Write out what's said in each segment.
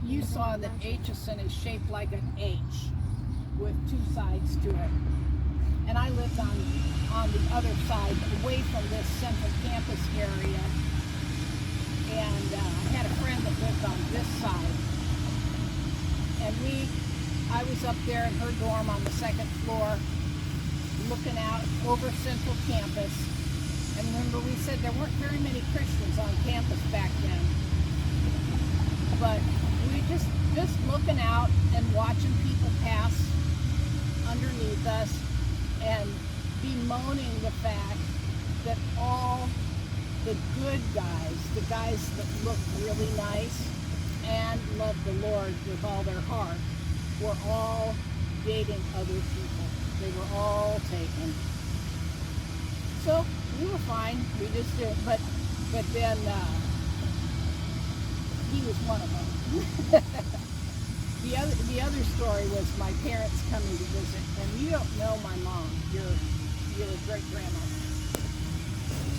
you saw that Aitchison is shaped like an H with two sides to it. And I lived on the other side, away from this central campus area. And I had a friend that lived on this side. And I was up there in her dorm on the second floor, looking out over central campus. And remember, we said there weren't very many Christians on campus back then. But we just looking out and watching people pass underneath us and bemoaning the fact that all the good guys, the guys that looked really nice and loved the Lord with all their heart, were all dating other people. They were all taken. So we were fine. We just did, but then he was one of them. The other story was my parents coming to visit, and you don't know my mom, your great-grandma.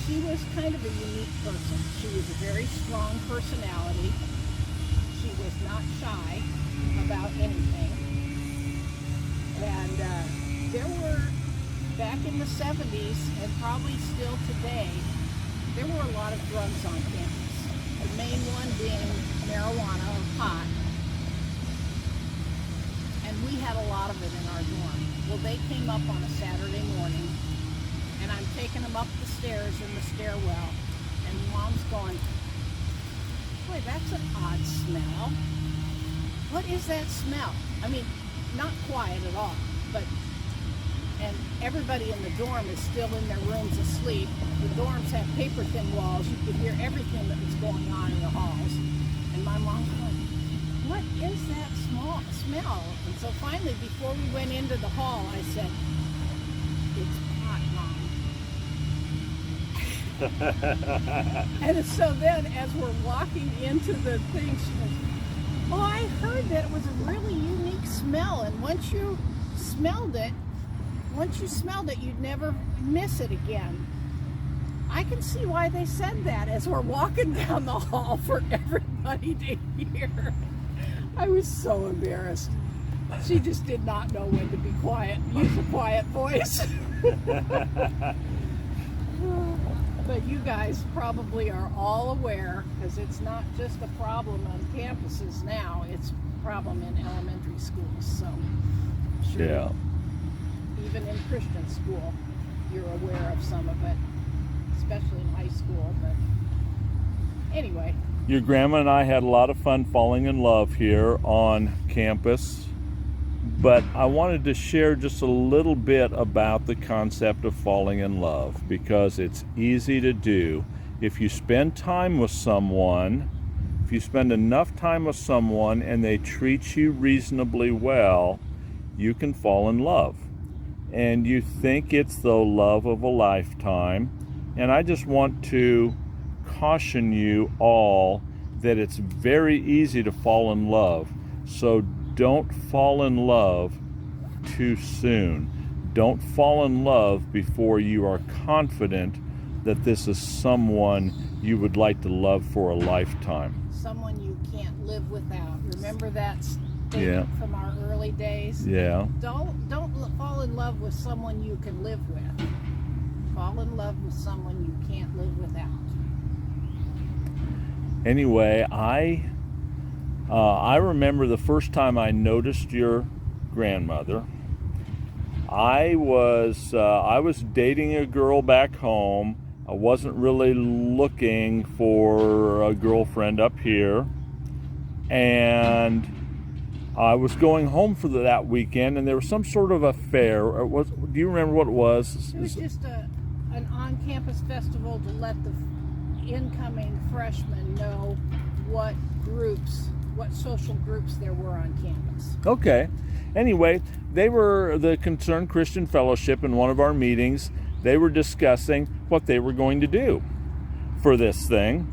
She was kind of a unique person. She was a very strong personality. She was not shy about anything. And there were, back in the 70s, and probably still today, there were a lot of drugs on campus. The main one being marijuana or pot. And we had a lot of it in our dorm. Well, they came up on a Saturday morning, and I'm taking them up the stairs in the stairwell, and Mom's going, boy, that's an odd smell. What is that smell? I mean, not quiet at all, but, and everybody in the dorm is still in their rooms asleep. The dorms have paper-thin walls. You could hear everything that was going on in the halls. And my mom's going, what is that smell? And so finally, before we went into the hall, I said, it's pot, Mom. And so then, as we're walking into the thing, she goes, oh, I heard that it was a really unique smell, and once you smelled it, you'd never miss it again. I can see why they said that as we're walking down the hall for everybody to hear. I was so embarrassed. She just did not know when to be quiet, use a quiet voice. But you guys probably are all aware, because it's not just a problem on campuses now, it's a problem in elementary schools. So, sure, yeah. Even in Christian school, you're aware of some of it, especially in high school. But anyway. Your grandma and I had a lot of fun falling in love here on campus, but I wanted to share just a little bit about the concept of falling in love, because it's easy to do. If you spend time with someone, if you spend enough time with someone and they treat you reasonably well, you can fall in love. And you think it's the love of a lifetime. And I just want to caution you all that it's very easy to fall in love. So don't fall in love too soon. Don't fall in love before you are confident that this is someone you would like to love for a lifetime. Someone you can't live without. Remember that statement from our early days? Yeah. Don't fall in love with someone you can live with. Fall in love with someone you can't live without. Anyway, I remember the first time I noticed your grandmother. I was dating a girl back home. I wasn't really looking for a girlfriend up here, and I was going home for that weekend, and there was some sort of affair. Do you remember what it was? It was just an on-campus festival to let the incoming freshmen know what social groups there were on campus. Okay. Anyway, they were the Concerned Christian Fellowship in one of our meetings. They were discussing what they were going to do for this thing.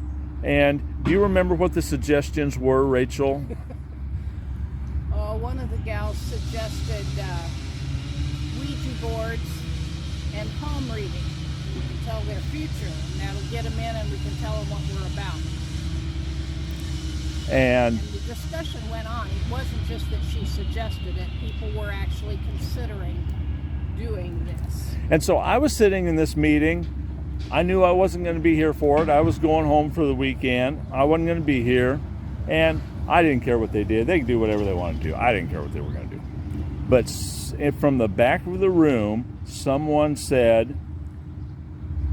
And do you remember what the suggestions were, Rachel? One of the gals suggested Ouija boards and palm reading. We can tell their future, and that'll get them in, and we can tell them what we're about. And the discussion went on. It wasn't just that she suggested it. People were actually considering doing this. And so I was sitting in this meeting. I knew I wasn't going to be here for it. I was going home for the weekend. I wasn't going to be here. And I didn't care what they did. They could do whatever they wanted to do. I didn't care what they were going to do. But from the back of the room, someone said,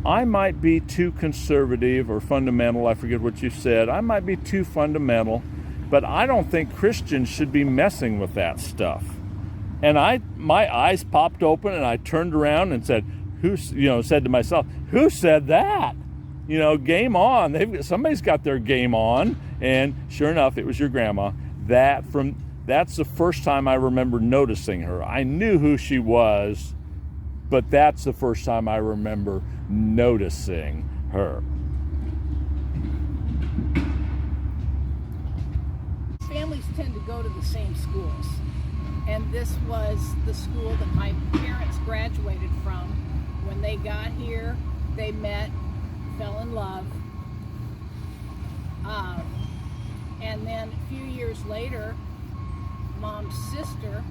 I might be too conservative or fundamental. I forget what you said. I might be too fundamental, but I don't think Christians should be messing with that stuff. And my eyes popped open, and I turned around and said, said to myself, who said that? Game on. Somebody's got their game on. And sure enough, it was your grandma. That's the first time I remember noticing her. I knew who she was, but that's the first time I remember noticing her. Families tend to go to the same schools. And this was the school that my parents graduated from. When they got here, they met, fell in love. And then a few years later, Mom's sister,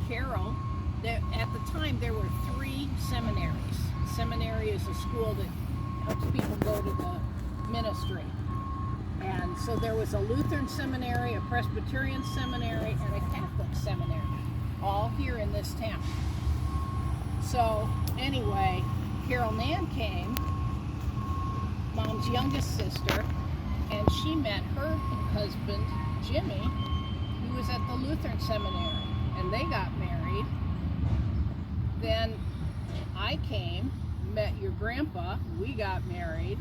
Carol, at the time there were 3 seminaries. Seminary is a school that helps people go to the ministry. And so there was a Lutheran seminary, a Presbyterian seminary, and a Catholic seminary, all here in this town. So anyway, Carol Nan came, Mom's youngest sister, and she met her husband, Jimmy, who was at the Lutheran seminary, and they got married. Then I came, met your grandpa, we got married,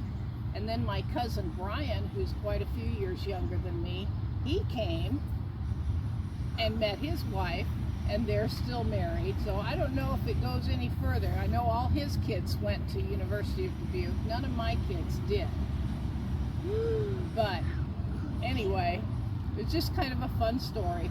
and then my cousin Brian, who's quite a few years younger than me, he came and met his wife, and they're still married. So I don't know if it goes any further. I know all his kids went to University of Dubuque. None of my kids did. But anyway, it's just kind of a fun story.